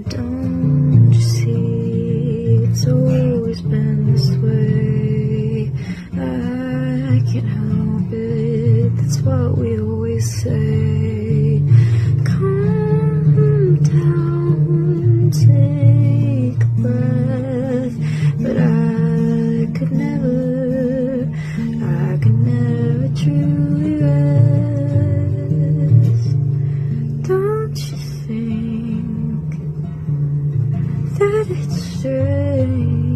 Don't you see, it's always been this way. I can't help it, that's what we always say. Calm down, take a breath. But I could never truly rest. Don't you think that it's strange?